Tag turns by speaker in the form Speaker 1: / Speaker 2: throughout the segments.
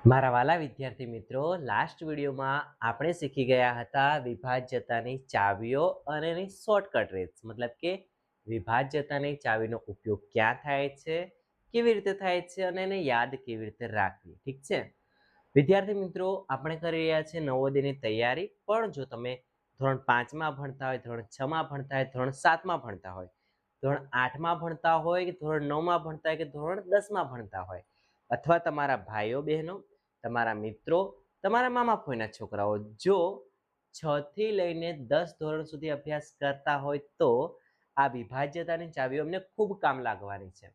Speaker 1: મારા વાલા વિદ્યાર્થી મિત્રો, લાસ્ટ વિડીયોમાં આપણે શીખી ગયા હતા વિભાજ્યતાની ચાવીઓ અને એની શોર્ટકટ રીત, મતલબ કે વિભાજ્યતાની ચાવીનો ઉપયોગ ક્યાં થાય છે, કેવી રીતે થાય છે અને એને યાદ કેવી રીતે રાખવી. ઠીક છે વિદ્યાર્થી મિત્રો, આપણે કરી રહ્યા છીએ નવોદયની તૈયારી. પણ જો તમે ધોરણ 5માં ભણતા હોય, ધોરણ 6માં ભણતા હોય, ધોરણ 7માં ભણતા હોય, ધોરણ 8માં ભણતા હોય, કે ધોરણ 9માં ભણતા હોય, કે ધોરણ 10માં ભણતા હોય, અથવા તમારા ભાઈઓ બહેનો, તમારા મિત્રો, તમારા મામા ફોઈના છોકરાઓ જો 6 થી લઈને 10 ધોરણ સુધી અભ્યાસ કરતા હોય તો આ વિભાજ્યતાની ચાવીઓ અમને ખૂબ કામ લાગવાની છે.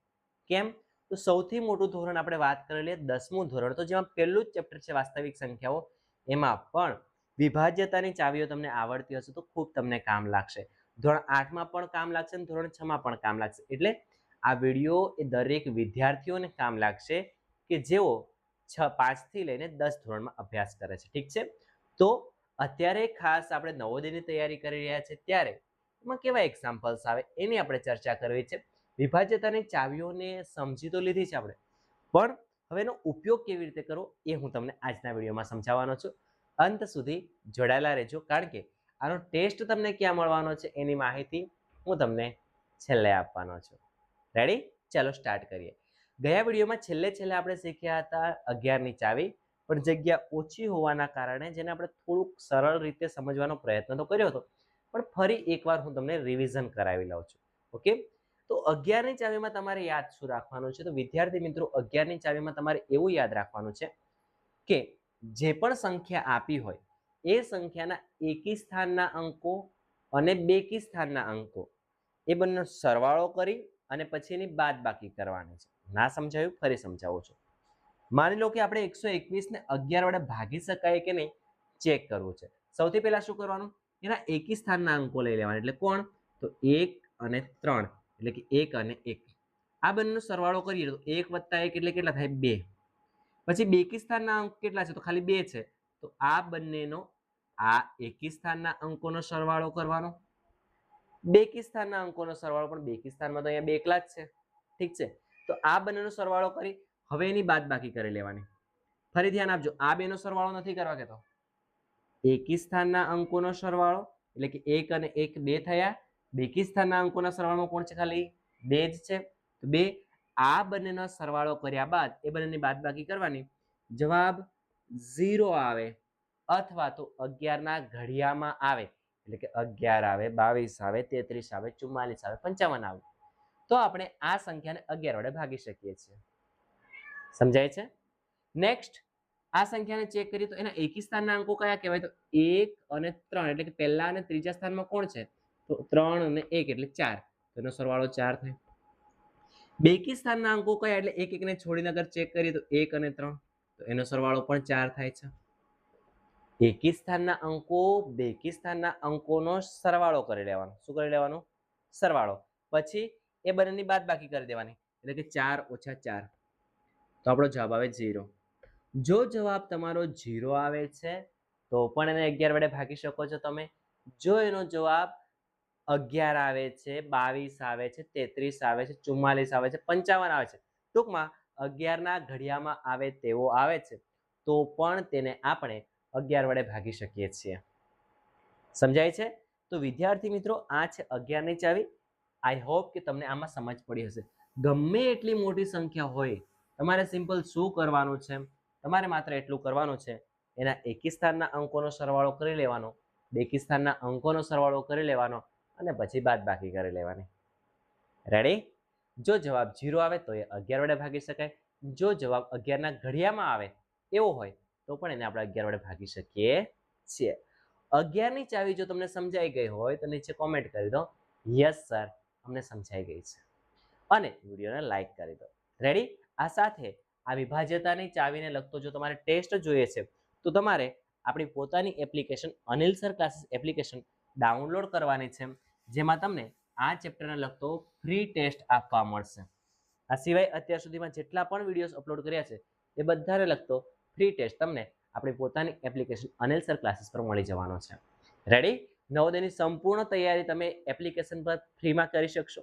Speaker 1: કેમ? તો સૌથી મોટું ધોરણ આપણે વાત કરી લઈએ 10મું ધોરણ, તો જેમાં પહેલું જ ચેપ્ટર છે વાસ્તવિક સંખ્યાઓ, એમાં પણ વિભાજ્યતાની ચાવીઓ તમને આવડતી હશે તો ખૂબ તમને કામ લાગશે. ધોરણ 8માં પણ કામ લાગશે અને ધોરણ 6માં પણ કામ લાગશે. એટલે આ વિડીયો એ દરેક વિદ્યાર્થીઓને કામ લાગશે કે જેઓ 5 થી લઈને 10 ધોરણમાં અભ્યાસ કરે છે. ઠીક છે, તો અત્યારે ખાસ આપણે નવોદયની તૈયારી કરી રહ્યા છે ત્યારે એમાં કેવા એક્ઝામ્પલ્સ આવે એની આપણે ચર્ચા કરવી છે. વિભાજ્યતાની ચાવીઓને સમજી તો લીધી છે આપણે, પણ હવે એનો ઉપયોગ કેવી રીતે કરવો એ હું તમને આજના વિડીયોમાં સમજાવવાનો છું. અંત સુધી જોડાયેલા રહેજો, કારણ કે આનો ટેસ્ટ તમને ક્યાં મળવાનો છે એની માહિતી હું તમને છેલ્લે આપવાનો છું. રેડી? ચાલો સ્ટાર્ટ કરીએ. ગયા વિડીયોમાં છેલ્લે આપણે શીખ્યા હતા 11ની ચાવી, પણ જગ્યા ઓછી હોવાના કારણે જેને આપણે થોડુંક સરળ રીતે સમજવાનો પ્રયત્ન તો કર્યો હતો, પણ ફરી એકવાર હું તમને રિવિઝન કરાવી લઉં છું. ઓકે, તો 11ની ચાવીમાં તમારે યાદ શું રાખવાનું છે? તો વિદ્યાર્થી મિત્રો, 11ની ચાવીમાં તમારે એવું યાદ રાખવાનું છે કે જે પણ સંખ્યા આપી હોય એ સંખ્યાના એકી સ્થાનના અંકો અને બેકી સ્થાનના અંકો એ બંનેનો સરવાળો કરી અને પછી એની બાદબાકી કરવાની છે. ના સમજાયું? ફરી સમજાવું છું. માની લો કે આપણે 121 ને 11 વડે ભાગી શકાય કે નહીં ચેક કરવું છે. સૌથી પહેલા શું કરવાનું? એના એકી સ્થાનના અંકો લઈ લેવાના. એટલે કોણ? તો 1 અને 3, એટલે કે 1 અને 1. આ બંનેનો સરવાળો કરીએ તો 1 + 1 એટલે કેટલા થાય? 2. પછી બેકી સ્થાનના અંક કેટલા છે? તો ખાલી 2 છે. તો આ બંનેનો આ એકી સ્થાનના અંકોનો સરવાળો કરવાનો, બેકી સ્થાનના અંકોનો સરવાળો, પણ બેકી સ્થાનમાં તો અહીંયા 2 એકલા જ છે. ઠીક છે, તો આ બંનેનો સરવાળો કરી હવે એની બાદબાકી કરી લેવાની. ફરી ધ્યાન આપજો, આ બેનો સરવાળો નથી કરવા કહેતો. એકી સ્થાનના અંકોનો સરવાળો એટલે કે 1 અને 1 2 થયા. બેકી સ્થાનના અંકોના સરવાળો કોણ છે? ખાલી 2 જ છે. તો 2, આ બંનેનો સરવાળો કર્યા બાદ એ બંનેની બાદબાકી કરવાની. જવાબ 0 આવે, અથવા તો 11 ના ઘડિયામાં આવે, એટલે કે 11 આવે, 22 આવે, 33 આવે, 44 આવે, 55 આવે, તો આપણે આ સંખ્યાને 11 વડે ભાગી શકીએ છીએ. સમજાય છે? નેક્સ્ટ, આ સંખ્યાને ચેક કરીએ તો એના એકી સ્થાનના અંકો કયા કહેવાય? તો 1 અને 3, એટલે કે પહેલા અને ત્રીજા સ્થાનમાં કોણ છે? તો 3 અને 1 એટલે 4, તો એનો સરવાળો 4 થાય. બેકી સ્થાનના અંકો કયા? એટલે 1 1 ને છોડીને અગર ચેક કરીએ તો 1 અને 3, તો એનો સરવાળો પણ 4 થાય છે. એકી સ્થાનના અંકો બેકી સ્થાનના અંકોનો સરવાળો કરી લેવાનો. શું કરી લેવાનો? સરવાળો. પછી એ બંનેની બાદબાકી કરી દેવાની, એટલે કે 4 - 4, તો આપણો જવાબ આવે 0. જો જવાબ તમારો 0 આવે છે તો પણ એને 11 વડે ભાગી શકો છો તમે. જો એનો જવાબ 11 આવે છે, 22 આવે છે, 33 આવે છે, 44 આવે છે, 55 આવે છે, ટૂંકમાં 11 ના ઘડિયામાં આવે તેવો આવે છે, તો પણ તેને આપણે 11 વડે ભાગી શકીએ છીએ. સમજાય છે? તો વિદ્યાર્થી મિત્રો, આ છે 11ની ચાવી. આઈ હોપ કે તમને આમાં સમજ પડી હશે. ગમે એટલી મોટી સંખ્યા હોય, તમારે સિમ્પલ શું કરવાનું છે? તમારે માત્ર એટલું કરવાનું છે, એના એકી સ્થાનના અંકોનો સરવાળો કરી લેવાનો, બેકી સ્થાનના અંકોનો સરવાળો કરી લેવાનો અને પછી બાદબાકી કરી લેવાની. રેડી? જો જવાબ 0 આવે તો એ 11 વડે ભાગી શકાય. જો જવાબ 11 ના ઘડિયામાં આવે એવો હોય તો પણ એને આપણે 11 વડે ભાગી શકીએ છીએ. 11ની ચાવી જો તમને સમજાઈ ગઈ હોય તો નીચે કોમેન્ટ કરી દો, યસ સર, અમને સમજાઈ ગઈ છે, અને વિડીયોને લાઈક કરી દો. રેડી? આ સાથે આ વિભાજ્યતાની ચાવીને લગતો જો તમારે ટેસ્ટ જોઈએ છે તો તમારે આપણી પોતાની application Anil sir classes application download કરવાની છે, જેમાં તમને આ ચેપ્ટરને લગતો ફ્રી ટેસ્ટ આપવા મળશે. આ સિવાય અત્યાર સુધીમાં જેટલા પણ વિડીયોઝ અપલોડ કર્યા છે એ બધાને લગતો ફ્રી ટેસ્ટ તમને આપણી પોતાની એપ્લિકેશન અનિલ સર ક્લાસીસ પર મળી જવાનો છે. રેડી? નવોદયની સંપૂર્ણ તૈયારી તમે એપ્લિકેશન પર ફ્રીમાં કરી શકશો.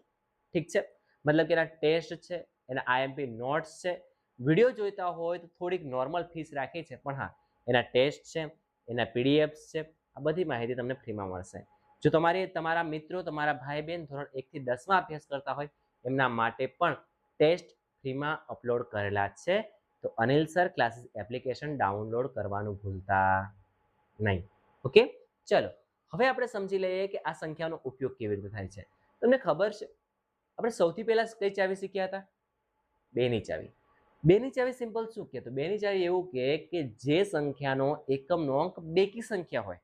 Speaker 1: ઠીક છે? મતલબ કે એના ટેસ્ટ છે, એના આઈએમપી નોટ્સ છે, વિડીયો જોઈતા હોય તો થોડીક નોર્મલ ફીસ રાખી છે, પણ હા, એના ટેસ્ટ છે, એના પીડીએફ્સ છે, આ બધી માહિતી તમને ફ્રીમાં મળશે. જો તમારા મિત્રો, તમારા ભાઈ બહેન ધોરણ 1 થી 10 માં અભ્યાસ કરતા હોય એમના માટે પણ ટેસ્ટ ફ્રીમાં અપલોડ કરેલા છે. તો Anil sir classes application download કરવાનું ભૂલતા નહીં. ઓકે, ચલો હવે આપણે સમજી લઈએ કે આ સંખ્યાનો ઉપયોગ કેવી રીતે થાય છે. તમને ખબર છે આપણે સૌથી પહેલા કઈ ચાવી શીખ્યા હતા? બેની ચાવી. બેની ચાવી સિમ્પલ શું કે, તો બેની ચાવી એવું કે જે સંખ્યાનો એકમનો અંક બેકી સંખ્યા હોય,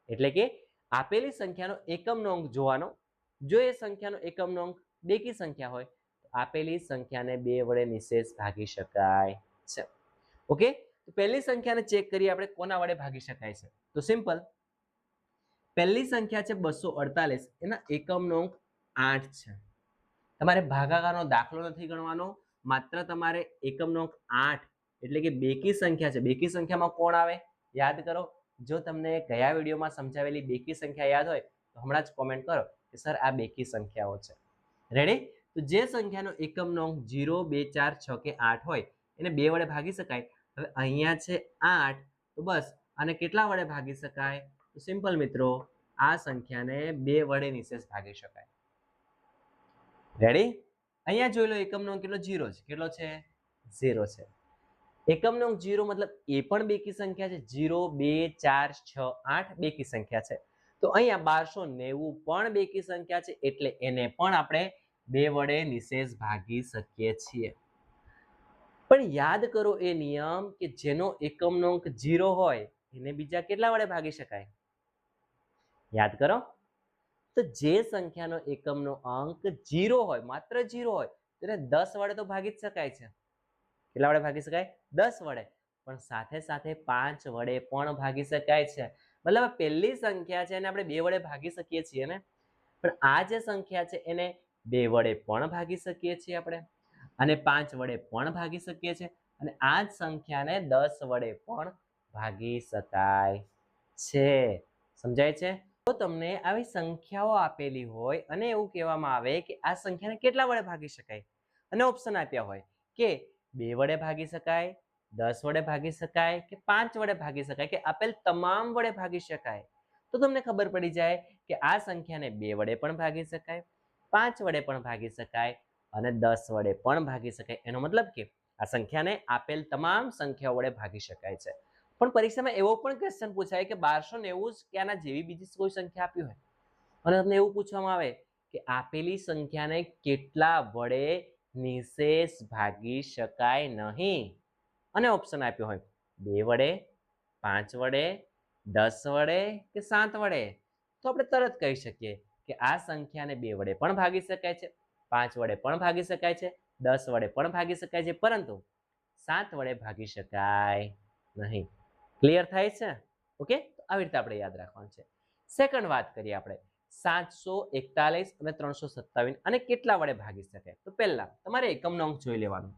Speaker 1: એટલે કે આપેલી સંખ્યાનો એકમનો અંક જોવાનો. જો એ સંખ્યાનો એકમનો અંક બેકી સંખ્યા હોય તો આપેલી સંખ્યાને 2 વડે નિશેષ ભાગી શકાય છે. ઓકે, તો પહેલી સંખ્યાને ચેક કરીએ આપણે કોના વડે ભાગી શકાય છે. તો સિમ્પલ, પહેલી સંખ્યા છે 248, એના એકમનો અંક 8 છે. તમારે ભાગાકારનો દાખલો નથી ગણવાનો, માત્ર તમારે એકમનો અંક 8 એટલે કે બેકી સંખ્યા છે. બેકી સંખ્યામાં કોણ આવે યાદ કરો. જો તમને ગયા વિડીયોમાં સમજાવેલી બેકી સંખ્યા યાદ હોય તો હમણાં જ કોમેન્ટ કરો કે સર આ બેકી સંખ્યાઓ છે. રેડી? તો જે સંખ્યાનો એકમનો અંક 0, 2, 4, 6 કે 8 હોય એને 2 વડે ભાગી શકાય. હવે અહીંયા છે 8, તો બસ આને કેટલા વડે ભાગી શકાય? તો સિમ્પલ મિત્રો, આ સંખ્યાને 2 વડે નિશેષ ભાગી શકાય. રેડી? અહીંયા જોઈ લો એકમનો અંક કેટલો 0 છે. કેટલો છે? 0 છે. એકમનો અંક 0 મતલબ એ પણ બેકી સંખ્યા છે. 0, 2, 4, 6, 8 બેકી સંખ્યા છે. તો અહીંયા 1290 પણ બેકી સંખ્યા છે, એટલે એને પણ આપણે 2 વડે નિશેષ ભાગી શકીએ છીએ. પણ યાદ કરો એ નિયમ કે જેનો એકમનો અંક 0 હોય એને બીજા કેટલા વડે ભાગી શકાય? યાદ કરો. તો જે સંખ્યાનો એકમનો અંક 0 હોય, માત્ર 0 હોય, તેને 10 વડે તો ભાગી જ શકાય છે. કેટલા વડે ભાગી શકાય? 10 વડે. પણ સાથે સાથે 5 વડે પણ ભાગી શકાય છે. મતલબ પહેલી સંખ્યા છે એને આપણે 2 વડે ભાગી શકીએ છીએ ને, પણ આ જે સંખ્યા છે એને 2 વડે પણ ભાગી શકીએ છીએ આપણે, અને 5 વડે પણ ભાગી શકીએ છીએ, અને આ જ સંખ્યાને 10 વડે પણ ભાગી શકાય છે. સમજાય છે? તો તમને આવી સંખ્યાઓ આપેલી હોય અને એવું કહેવામાં આવે કે આ સંખ્યાને કેટલા વડે ભાગી શકાય, અને ઓપ્શન આપ્યા હોય કે 2 વડે ભાગી શકાય, 10 વડે ભાગી શકાય કે 5 વડે ભાગી શકાય કે આપેલ તમામ વડે ભાગી શકાય, તો તમને ખબર પડી જાય કે આ સંખ્યાને 2 વડે પણ ભાગી શકાય, 5 વડે પણ ભાગી શકાય અને 10 વડે પણ ભાગી શકાય. એનો મતલબ કે આ સંખ્યાને આપેલ તમામ સંખ્યાઓ વડે ભાગી શકાય છે. પણ પરીક્ષામાં એવો પણ ક્વેશ્ચન પૂછાય કે 1290 કે આના જેવી બીજી કોઈ સંખ્યા આપી હોય અને તમને એવું પૂછવામાં આવે કે આપેલી સંખ્યાને કેટલા વડે નિશેષ ભાગી શકાય નહીં, અને ઓપ્શન આપ્યો હોય 2 વડે, 5 વડે, 10 વડે કે 7 વડે, તો આપણે તરત કહી શકીએ કે આ સંખ્યાને 2 વડે પણ ભાગી શકાય છે, 5 વડે પણ ભાગી શકાય છે, 10 વડે પણ ભાગી શકાય છે, પરંતુ 7 વડે ભાગી શકાય નહીં. ક્લિયર થાય છે? ઓકે, તો આવી રીતે આપણે યાદ રાખવાનું છે. સેકન્ડ વાત કરીએ આપણે 741 અને 327 અને કેટલા વડે ભાગી શકાય. તો પહેલા તમારે એકમનો અંક જોઈ લેવાનો.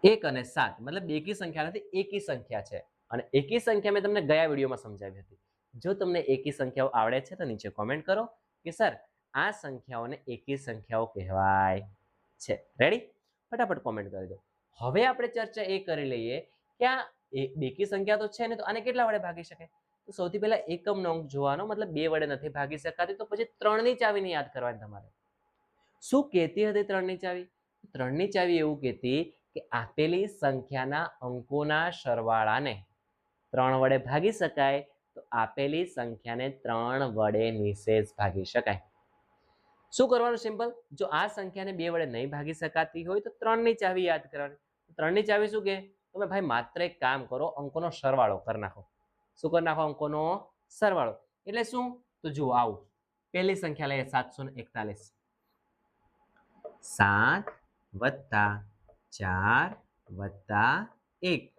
Speaker 1: 1 અને 7 મતલબ બેકી સંખ્યા નથી, એકી સંખ્યા છે, અને એકી સંખ્યા મેં તમને ગયા વિડીયોમાં સમજાવી હતી. જો તમને એકી સંખ્યાઓ આવડે છે તો નીચે કોમેન્ટ કરો કે સર આ સંખ્યાઓને એકી સંખ્યાઓ કહેવાય છે. રેડી? ફટાફટ કોમેન્ટ કરી દો. હવે આપણે ચર્ચા એ કરી લઈએ કે આ બેકી સંખ્યા તો છે ને, તો આને કેટલા વડે ભાગી શકાય? તો સૌથી પહેલા એકમનો અંક જોવાનો, મતલબ 2 વડે નથી ભાગી શકાતી, તો પછી 3 ની ચાવીને યાદ કરવાની તમારે. શું કહેતી હતી 3 ની ચાવી? 3 ની ચાવી એવું કહેતી કે આપેલી સંખ્યાના અંકોના સરવાળાને 3 વડે ભાગી શકાય, તો આપેલી સંખ્યાને 3 વડે નિશેષ ભાગી શકાય. શું કરવાનું? સિમ્પલ, જો આ સંખ્યાને 2 વડે નહીં ભાગી શકાતી હોય તો 3 ની ચાવી યાદ કરવાની. 3 ની ચાવી શું કે? તમે ભાઈ માત્ર એક કામ કરો, અંકોનો સરવાળો કરી નાખો. શું કરી નાખો? અંકોનો સરવાળો. એટલે શું? તો જુઓ આવું, પહેલી સંખ્યા લઈએ 741, 7 વત્તા 4 વત્તા 1,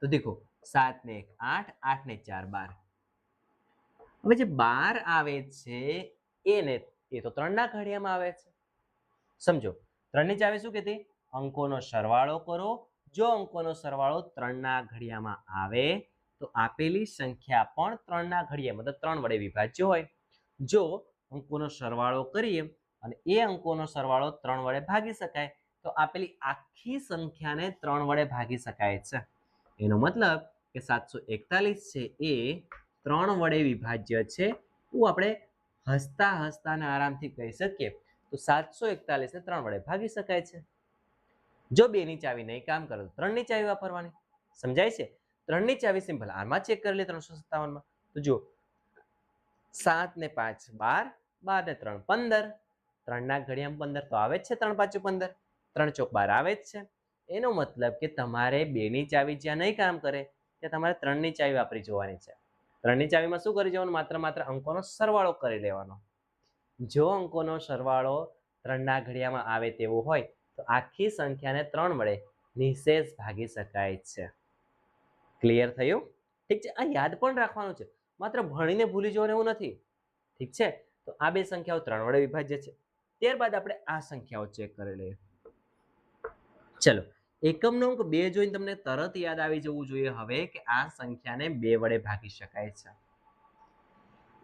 Speaker 1: તો દેખો 7 ને 1 8, 8 ને 4 12. હવે જે 12 આવે છે એને એ તો 3 ના ઘડિયામાં આવે છે. સમજો, 3 ની ચાવી શું કહેતી? અંકોનો સરવાળો કરો. જો અંકોનો સરવાળો 3 ના ઘડિયામાં આવે તો આપેલી સંખ્યા પણ 3 ના ઘડિયા મતલબ 3 વડે વિભાજ્ય હોય. જો અંકોનો સરવાળો કરીએ અને એ અંકોનો સરવાળો 3 વડે ભાગી શકાય, તો તો આપેલી આખી સંખ્યાને 3 વડે ભાગી શકાય છે. એનો મતલબ કે 741 છે એ 3 વડે વિભાજ્ય છે. તો આપણે હસતા હસતા ને આરામથી કહી શકીએ તો 741 ને 3 વડે ભાગી શકાય છે. જો 2 ની ચાવી નહીં કામ કરે તો 3 ની ચાવી વાપરવાની. સમજાય છે? 3 ની ચાવી સિમ્પલ આમાં ચેક કરી લે 357 માં. તો જો 7 ને 5 12, 12 ને 3 15, 3 ના ઘડિયામાં 15 તો આવે જ છે, 3 5 15, 3 ચોક 12 આવે જ છે. એનો મતલબ કે તમારે 2 ની ચાવી જ્યાં નહીં કામ કરે ત્યાં તમારે 3 ની ચાવી વાપરી જોવાની છે. 3 ની ચાવીમાં શું કરી જવાનું? માત્ર અંકોનો સરવાળો કરી લેવાનો. જો અંકોનો સરવાળો 3 ના ઘડિયામાં આવે તેવો હોય તો આખી સંખ્યાને 3 વડે નિશેષ ભાગી શકાય છે. ક્લિયર થયું? ઠીક છે. આ યાદ પણ રાખવાનું છે, માત્ર ભણીને ભૂલી જવાનું એવું નથી. ઠીક છે? તો આ બે સંખ્યાઓ 3 વડે વિભાજ્ય છે. ત્યારબાદ આપણે આ સંખ્યાઓ ચેક કરી લઈએ. ચલો, એકમનો અંક 2 જોઈને તમને તરત યાદ આવી જવું જોઈએ હવે કે આ સંખ્યાને 2 વડે ભાગી શકાય છે.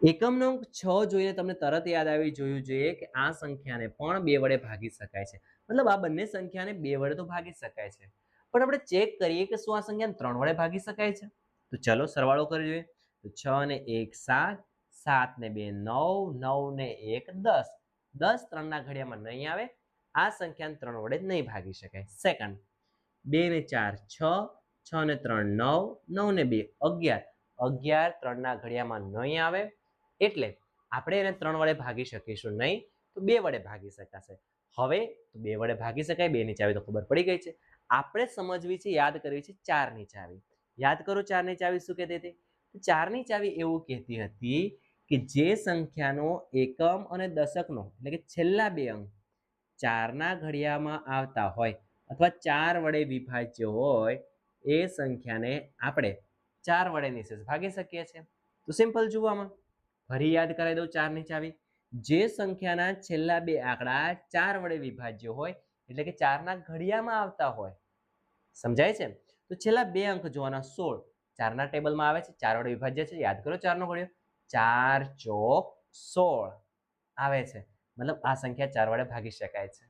Speaker 1: એકમનો અંક 6 જોઈને તમને તરત યાદ આવી જવું જોઈએ કે આ સંખ્યાને પણ 2 વડે ભાગી શકાય છે. મતલબ આ બંને સંખ્યાને 2 વડે તો ભાગી શકાય છે, પણ આપણે ચેક કરીએ કે શું આ સંખ્યાને 3 વડે ભાગી શકાય છે. તો ચલો સરવાળો કરી જોઈએ. તો 6 ને 1 7, 7 ને 2 9, 9 ને 1 10, 10 3 ના ઘડિયામાં નહીં આવે. આ સંખ્યાને 3 વડે નહીં ભાગી શકાય. સેકન્ડ, 2 ને 4 6, 6 ને 3 9, 9 ને 2 11, 11 3 ના ઘડિયામાં નહીં આવે. એટલે આપણે એને 3 વડે ભાગી શકીશું નહીં, તો 2 વડે ભાગી શકાશે. હવે 2 વડે ભાગી શકાય, 2 ની ચાવી તો ખબર પડી ગઈ છે. આપણે સમજવી છે, યાદ કરવી છે 4 ની ચાવી. યાદ કરો 4 ની ચાવી શું કહેતી હતી? 4 ની ચાવી એવું કહેતી હતી કે જે સંખ્યાનો એકમ અને દશકનો એટલે કે છેલ્લા 2 અંક 4 ના ઘડિયામાં આવતા હોય અથવા 4 વડે વિભાજ્ય હોય એ સંખ્યાને આપણે 4 વડે નિશેષ ભાગી શકીએ છીએ. તો સિમ્પલ જુઓ આમાં ફરી યાદ કરાવી દઉં 4 ની ચાવી. જે સંખ્યાના છેલ્લા 2 આંકડા 4 વડે વિભાજ્ય હોય એટલે કે 4 ના ઘડિયામાં આવતા હોય. સમજાય છે? તો છેલ્લા 2 અંક જોવાના 16, 4 ના ટેબલમાં આવે છે, 4 વડે વિભાજ્ય છે. યાદ કરો 4 નો ઘડિયો, 4 ચોક 16 આવે છે. મતલબ આ સંખ્યા 4 વડે ભાગી શકાય છે.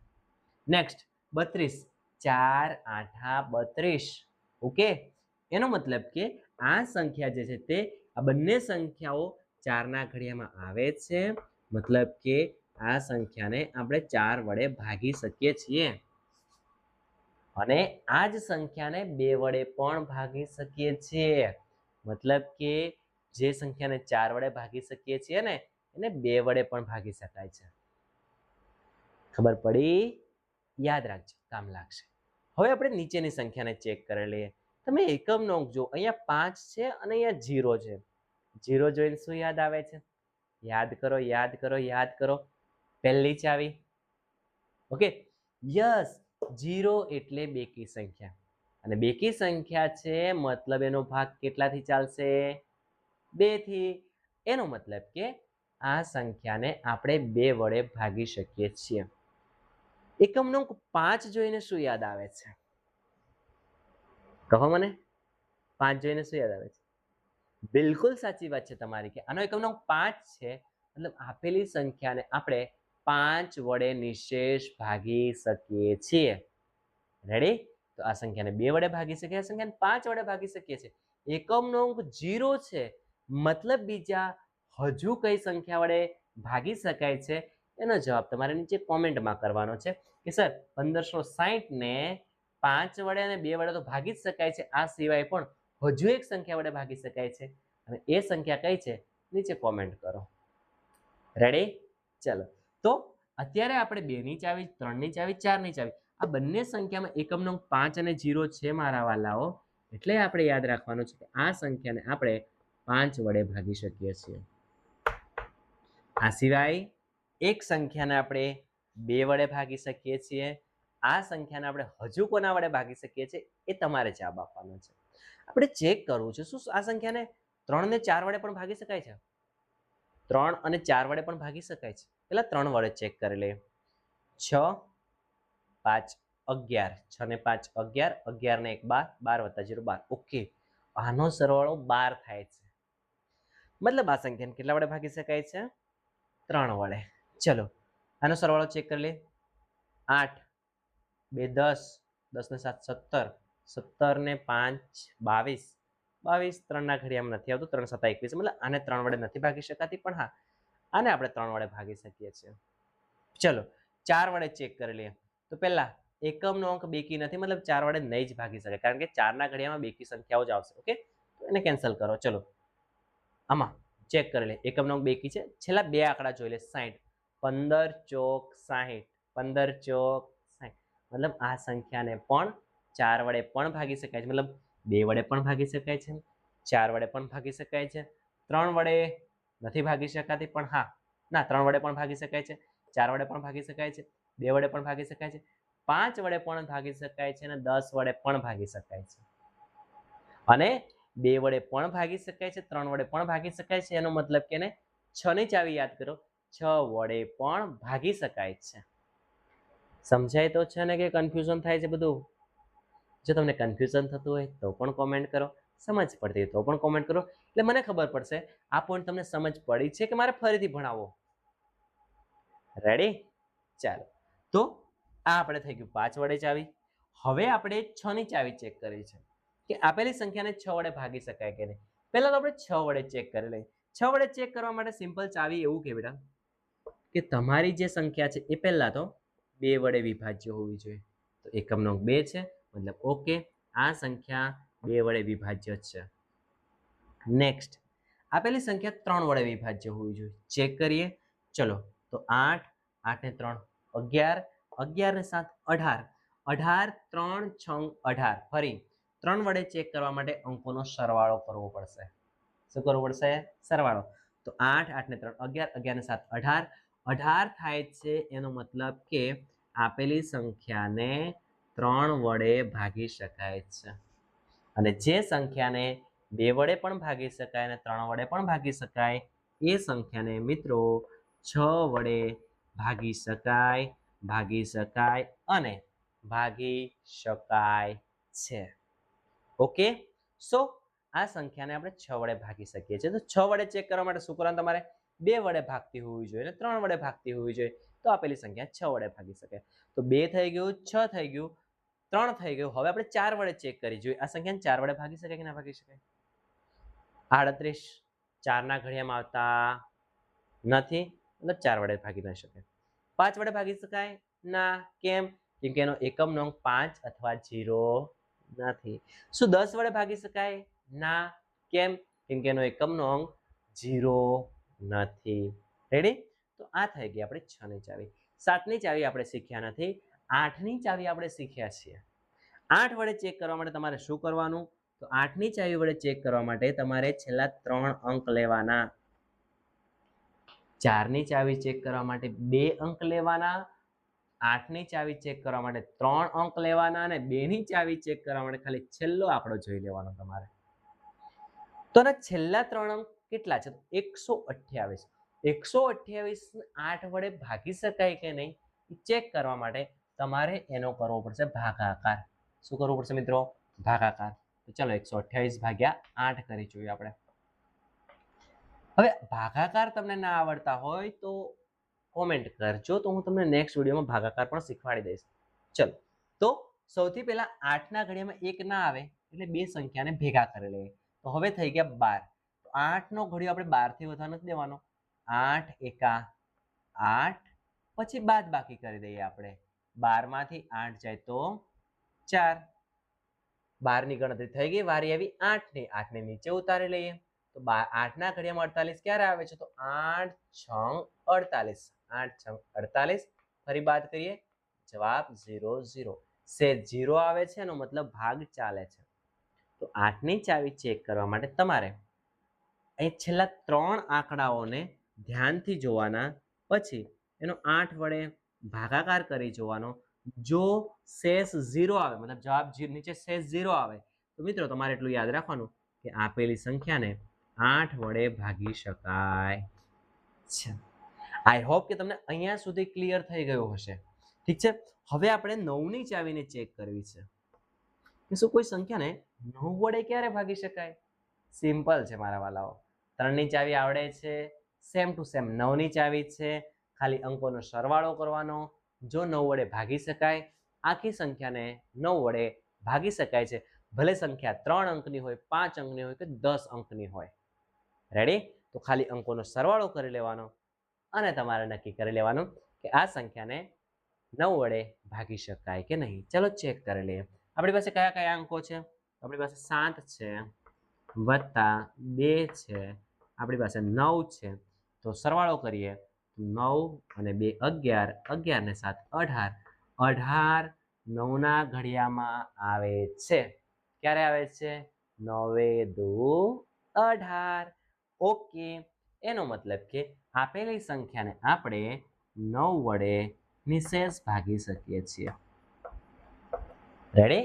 Speaker 1: નેક્સ્ટ 32, 4 8 32. ઓકે, એનો મતલબ કે આ સંખ્યા જે છે તે આ બંને સંખ્યાઓ 4 ના ઘડિયામાં આવે છે. મતલબ કે આ સંખ્યાને આપણે 4 વડે ભાગી શકીએ છીએ. અને આ જ સંખ્યાને 2 વડે પણ ભાગી શકીએ છીએ. મતલબ કે જે સંખ્યાને 4 વડે ભાગી શકીએ છીએ ને એને 2 વડે પણ ભાગી શકાય છે. ખબર પડી? યાદ રાખજો, કામ લાગશે. હવે આપણે નીચેની સંખ્યાને ચેક કરી લઈએ. તમે એકમનો અંક જો, અહીંયા 5 છે અને અહીંયા 0 છે. 0 જોઈને શું યાદ આવે છે? યાદ કરો, યાદ કરો, યાદ કરો. પહેલી ચાવી. ઓકે, યસ, 0 એટલે બેકી સંખ્યા અને બેકી સંખ્યા છે મતલબ એનો ભાગ કેટલાથી ચાલશે? 2 થી. એનો મતલબ કે આ સંખ્યાને આપણે 2 વડે ભાગી શકીએ છીએ. એકમનો અંક 5 જોઈને શું યાદ આવે છે? કહો મને. 5 જોઈને શું યાદ આવે છે? બિલકુલ સાચી વાત છે તમારી કે આનો એકમનો અંક 5 છે. મતલબ આપેલી સંખ્યાને આપણે 5 વડે નિશેષ ભાગી શકીએ છીએ. રેડી? તો આ સંખ્યાને 2 વડે ભાગી શકીએ, આ સંખ્યાને 5 વડે ભાગી શકીએ છીએ. એકમનો અંક 0 છે મતલબ બીજા હજુ કઈ સંખ્યા વડે ભાગી શકાય છે? એનો જવાબ તમારે નીચે કોમેન્ટમાં કરવાનો છે કે સર 1560 ને 5 વડે અને 2 વડે તો ભાગી જ શકાય છે, આ સિવાય પણ હજુ એક સંખ્યા વડે ભાગી શકાય છે અને એ સંખ્યા કઈ છે? નીચે કોમેન્ટ કરો. રેડી? ચલો, તો અત્યારે આપણે 2 ની ચાવી, 3 ની ચાવી, 4 ની ચાવી આ બંને સંખ્યામાં એકમનો અંક 5 અને 0 છે મારા વાલાઓ. એટલે આપણે યાદ રાખવાનું છે કે આ સંખ્યાને આપણે 5 વડે ભાગી શકીએ છીએ. આ સિવાય એક સંખ્યાને આપણે 2 વડે ભાગી શકીએ છીએ. આ સંખ્યાને આપણે હજુ કોના વડે ભાગી શકીએ છીએ એ તમારે જવાબ આપવાનો છે. આપણે ચેક કરવું છે શું આ સંખ્યાને 3 ને 4 વડે પણ ભાગી શકાય છે? 3 અને 4 વડે પણ ભાગી શકાય છે. પેલા 3 વડે ચેક કરી લઈએ. 6 5 11, 6 ને 5 11, 11 ને 1 12, 12 + 0 12. ઓકે, આનો સરવાળો 12 થાય છે. મતલબ આ સંખ્યાને કેટલા વડે ભાગી શકાય છે? 3 વડે. ચલો, આનો સરવાળો ચેક કરી લઈએ. 8 2 10, 10 ને 7 17, 17 ને 5 22, 22 3 ના ઘડિયામાં નથી આવતું, 3 7 21, મતલબ આને 3 વડે નથી ભાગી શકાતી, પણ હા આને આપણે 3 વડે ભાગી શકીએ છીએ. ચલો 4 વડે ચેક કરી લઈએ. તો પહેલા એકમનો અંક બેકી નથી, મતલબ 4 વડે નહીં જ ભાગી શકાય, કારણ કે 4 ના ઘડિયામાં બેકી સંખ્યાઓ જ આવશે. ઓકે, તો એને કેન્સલ કરો. ચલો આમાં ચેક કરી લે. એકમનો અંક બેકી છે, છેલ્લા બે આંકડા જોઈ લે. 60, 15 ચોક 60, 15 ચોક 60, મતલબ આ સંખ્યાને પણ 4 વડે પણ ભાગી શકાય છે, મતલબ 2 વડે પણ ભાગી શકાય છે, 4 વડે પણ ભાગી શકાય છે, 3 વડે નથી ભાગી શકાતી, પણ હા ના 3 વડે પણ ભાગી શકાય છે, 4 વડે પણ ભાગી શકાય છે, 2 વડે પણ ભાગી શકાય છે, 5 વડે પણ ભાગી શકાય છે, અને 10 વડે પણ ભાગી શકાય છે. અને 2 વડે પણ ભાગી શકાય છે, 3 વડે પણ ભાગી શકાય છે. એનો મતલબ કે 6 ની ચાવી યાદ કરો, 6 વડે પણ ભાગી શકાય છે. સમજાય તો છે ને કે કન્ફ્યુઝન થાય છે બધું? જો તમને કન્ફ્યુઝન થતું હોય તો પણ કોમેન્ટ કરો, સમજ પડતી હોય તો પણ કોમેન્ટ કરો, એટલે મને ખબર પડશે આ પોઈન્ટ તમને સમજ પડી છે કે મારે ફરીથી ભણાવવો. રેડી? ચાલો, તો આ આપણે થઈ ગયું 5 વડે ચાવી. હવે આપણે 6 ની ચાવી ચેક કરી છે કે આપેલી સંખ્યાને 6 વડે ભાગી શકાય કે નહીં. પહેલા તો આપણે 6 વડે ચેક કરી લઈએ. 6 વડે ચેક કરવા માટે સિમ્પલ ચાવી એવું કે બેટા કે તમારી જે સંખ્યા છે એ પહેલા તો 2 વડે વિભાજ્ય હોવી જોઈએ. તો એકમનો અંક 2 છે, મતલબ ઓકે, આ સંખ્યા 2 વડે વિભાજ્ય છે. નેક્સ્ટ આપેલી સંખ્યા 3 વડે વિભાજ્ય હોવી જોઈએ. ચેક કરીએ. ચલો, તો 8, 8 ને 3 11, 11 ને 7 18, 18 3 6 18. ફરી 3 વડે ચેક કરવા માટે અંકોનો સરવાળો કરવો પડશે. શું કરવું પડશે? સરવાળો. તો 8, 8 ને 3 11, 11 ને 7 18, 18 થાય છે. એનો મતલબ કે આપેલી સંખ્યાને 3 વડે ભાગી શકાય છે. અને જે સંખ્યાને 2 વડે પણ ભાગી શકાય અને 3 વડે પણ ભાગી શકાય એ સંખ્યાને મિત્રો 6 વડે ભાગી શકાય અને ભાગી શકાય છે. ઓકે, સો આ સંખ્યાને આપણે 6 વડે ભાગી શકીએ છીએ. તો 6 વડે ચેક કરવા માટે શું કરવાનું? તમારે 2 વડે ભાગતી હોવી જોઈએ અને 3 વડે ભાગતી હોવી જોઈએ, તો આપેલી સંખ્યા 6 વડે ભાગી શકાય. તો 2 થઈ ગયું, 6 થઈ ગયું, 3 થઈ ગયું. હવે આપણે 4 વડે ચેક કરી જોઈએ આ સંખ્યાને 4 વડે ભાગી શકાય કે ના ભાગી શકાય? 38 4 ના ઘડિયામાં આવતા નથી, મતલબ 4 વડે ભાગી ન શકાય. 5 વડે ભાગી શકાય? ના. કેમ? કેમ કે એનો એકમનો અંક 5 અથવા 0 નથી. શું 10 વડે ભાગી શકાય? ના. કેમ? કેમ કે એનો એકમનો અંક 0 નથી. રેડી? તો આ થઈ ગઈ આપણે 6 ની ચાવી. 7 ની ચાવી આપણે શીખ્યા નથી, 8 ની ચાવી આપણે શીખ્યા છીએ. 8 વડે ચેક કરવા માટે તમારે શું કરવાનું? તો 8 ની ચાવી વડે ચેક કરવા માટે તમારે છેલ્લા 3 અંક લેવાના. 4 ની ચાવી ચેક કરવા માટે 2 અંક લેવાના, 8 ની ચાવી ચેક કરવા માટે 3 અંક લેવાના અને 2 ની ચાવી ચેક કરવા માટે ખાલી છેલ્લો આંકડો જોઈ લેવાનો તમારે. તો આના છેલ્લા 3 અંક કેટલા છે? 128. 128 8 વડે ભાગી શકાય કે નહીં ચેક કરવા માટે તમારે એનો કરવો પડશે ભાગાકાર. શું કરવું પડશે મિત્રો? ભાગાકાર. તો ચલો 128 ભાગ્યા 8 કરી જોઈએ આપણે. હવે ભાગાકાર તમને ના આવડતા હોય તો કોમેન્ટ કરજો, તો હું તમને નેક્સ્ટ વિડીયોમાં ભાગાકાર પણ શીખવાડી દઈશ. ચલો, તો સૌથી પહેલા 8 ના ઘડિયામાં 1 ના આવે એટલે બે સંખ્યાને ભેગા કરી લઈએ. તો હવે થઈ ગયા 12. તો 8 નો ઘડિયો આપણે 12 થી વધવા નથી દેવાનો. 8 એકા 8, પછી બાદબાકી કરી દઈએ આપણે. 12 માંથી 8 જાય તો 4. 12 ની ગણતરી થઈ ગઈ, વારી આવી 8 ની. 8 ને નીચે ઉતારી લઈએ. તો 8 ના ઘડિયામાં 48 ક્યારે આવે છે? તો 8 6 48. 8 6 48. ફરી બાદ કરીએ, જવાબ 0 0. સે 0 આવે છે, એનો મતલબ ભાગ ચાલે છે. તો 8 ની ચાવી ચેક કરવા માટે તમારે અહીં છેલ્લા 3 આંકડાઓને ધ્યાનથી જોવાના, પછી એનો 8 વડે ભાગાકાર કરી જોવાનો. જો શેષ 0 આવે, મતલબ જવાબ નીચે શેષ 0 આવે, તો મિત્રો તમારે એટલું યાદ રાખવાનું કે આપેલી સંખ્યાને 8 વડે ભાગી શકાય છે. આઈ હોપ કે તમને અહીંયા સુધી ક્લિયર થઈ ગયું હશે. ઠીક છે, હવે આપણે 9 ની ચાવીને ચેક કરવી છે કે શું કોઈ સંખ્યાને 9 વડે ક્યારે ભાગી શકાય? સિમ્પલ છે મારા વાલાઓ. 3 ની ચાવી આવડે છે, સેમ ટુ સેમ 9 ની ચાવી છે, ખાલી અંકોનો સરવાળો કરવાનો. જો 9 વડે ભાગી શકાય આખી સંખ્યાને 9 વડે ભાગી શકાય છે, ભલે સંખ્યા 3 અંકની હોય, 5 અંકની હોય કે 10 અંકની હોય. રેડી? તો ખાલી અંકોનો સરવાળો કરી લેવાનો અને તમારે નક્કી કરી લેવાનું કે આ સંખ્યાને 9 વડે ભાગી શકાય કે નહીં. ચલો ચેક કરી લઈએ. આપણી પાસે કયા કયા અંકો છે? આપણી પાસે 7 છે વત્તા 2 છે, આપણી પાસે 9 છે. તો સરવાળો કરીએ 9 અને 2 11, 11 ને 7 18, 18 9ના ઘડિયામાં આવે છે. ક્યારે આવે છે? 9 દુ 18. ઓકે, એનો મતલબ કે આપેલી સંખ્યાને આપણે 9 વડે નિશેષ ભાગી શકીએ છીએ. રેડી?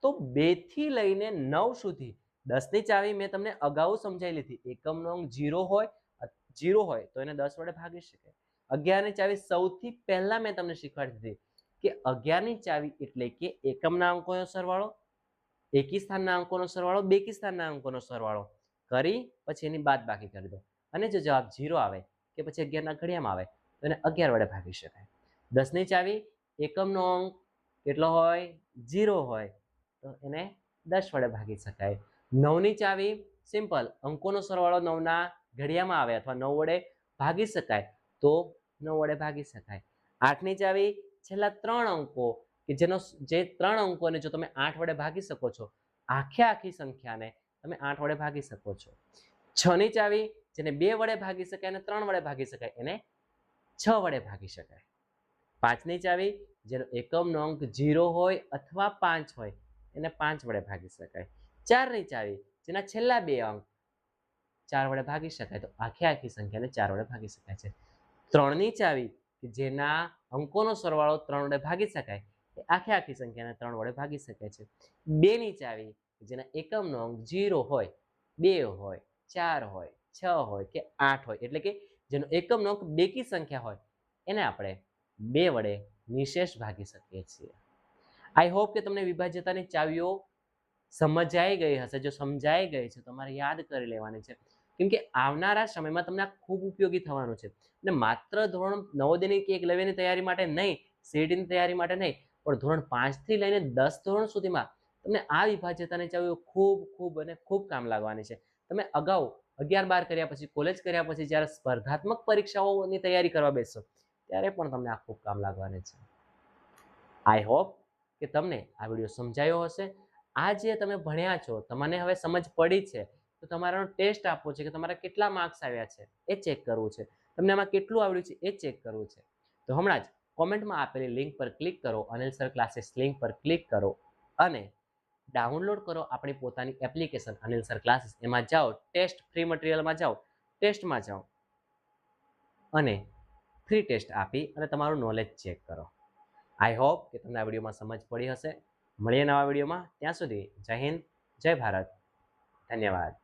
Speaker 1: તો 2 થી લઈને 9 સુધી 10 ની ચાવી મેં તમને અગાઉ સમજાવી લીધી. એકમનો અંક 0 હોય તો એને 10 વડે ભાગી શકાય. 11 ની ચાવી સૌથી પહેલા મેં તમને શીખવાડી દીધી કે 11 ની ચાવી એટલે કે એકમના અંકોનો સરવાળો, એકી સ્થાનના અંકોનો સરવાળો, બેકી સ્થાનના અંકોનો સરવાળો કરી પછી એની બાદબાકી કરી દો. અને જો જવાબ 0 આવે કે પછી 11 ના ઘડિયામાં આવે તો એને 11 વડે ભાગી શકાય. 10 ની ચાવી એકમનો અંક કેટલો હોય? 0 હોય તો એને 10 વડે ભાગી શકાય. 9 ની ચાવી સિમ્પલ, અંકોનો સરવાળો 9ના ઘડિયામાં આવે અથવા 9 વડે ભાગી શકાય તો 9 વડે ભાગી શકાય. 8 ની ચાવી છેલ્લા 3 અંકો કે જે 3 અંકોને જો તમે 8 વડે ભાગી શકો છો, આખી સંખ્યાને તમે 8 વડે ભાગી શકો છો. 6 ની ચાવી જેને 2 વડે ભાગી શકાય અને 3 વડે ભાગી શકાય એને 6 વડે ભાગી શકાય. 5 ની ચાવી જેનો એકમનો અંક 0 હોય અથવા 5 હોય એને 5 વડે ભાગી શકાય. 4 ની ચાવી જેના છેલ્લા 2 અંક 4 વડે ભાગી શકાય તો આખી સંખ્યાને 4 વડે ભાગી શકાય છે. 3 ની ચાવી કે જેના અંકોનો સરવાળો 3 વડે ભાગી શકાય એ આખી સંખ્યાને 3 વડે ભાગી શકાય છે. 2 ની ચાવી જેના એકમનો અંક 0 હોય, 2 હોય, 4 હોય, 6 હોય કે 8 હોય એટલે કે જેનો એકમનો અંક બેકી સંખ્યા હોય એને આપણે 2 વડે નિશેષ ભાગી શકીએ છીએ. આઈ હોપ કે તમને વિભાજ્યતાની ચાવીઓ સમજાઈ ગઈ હશે. જો સમજાઈ ગઈ છે તમારે યાદ કરી લેવાની છે, કેમ કે આવનારા સમયમાં તમને આ ખૂબ ઉપયોગી થવાનું છે. અને માત્ર ધોરણ નવોદયની કે એકલવ્યની તૈયારી માટે નહીં, સીઈટીની તૈયારી માટે નહીં, પણ ધોરણ 5 થી લઈને 10 ધોરણ સુધીમાં તમને આ વિભાજ્યતાની ચાવીઓ ખૂબ અને ખૂબ કામ લાગવાની છે. તમે અગાઉ 11-12 કર્યા પછી, કોલેજ કર્યા પછી જ્યારે સ્પર્ધાત્મક પરીક્ષાઓની તૈયારી કરવા બેસશો ત્યારે પણ તમને આ ખૂબ કામ લાગવાની છે. આઈ હોપ કે તમને આ વિડીયો સમજાયો હશે. આ જે તમે ભણ્યા છો, તમને હવે સમજ પડી છે, તો તમારો ટેસ્ટ આપવો છે કે તમારા કેટલા માર્ક્સ આવ્યા છે એ ચેક કરવું છે. તમને આમાં કેટલું આવડ્યું છે એ ચેક કરવું છે. તો હમણાં જ કોમેન્ટમાં આપેલી લિંક પર ક્લિક કરો, અનિલ સર ક્લાસીસ લિંક પર ક્લિક કરો અને ડાઉનલોડ કરો આપણી પોતાની એપ્લિકેશન અનિલ સર ક્લાસીસ. એમાં જાઓ, ટેસ્ટ ફ્રી મટીરિયલમાં જાઓ, ટેસ્ટમાં જાઓ અને ફ્રી ટેસ્ટ આપી અને તમારું નોલેજ ચેક કરો. આઈ હોપ કે તમને આ વિડીયોમાં સમજ પડી હશે. મળીએ નવા વિડીયોમાં. ત્યાં સુધી જય હિન્દ, જય ભારત, ધન્યવાદ.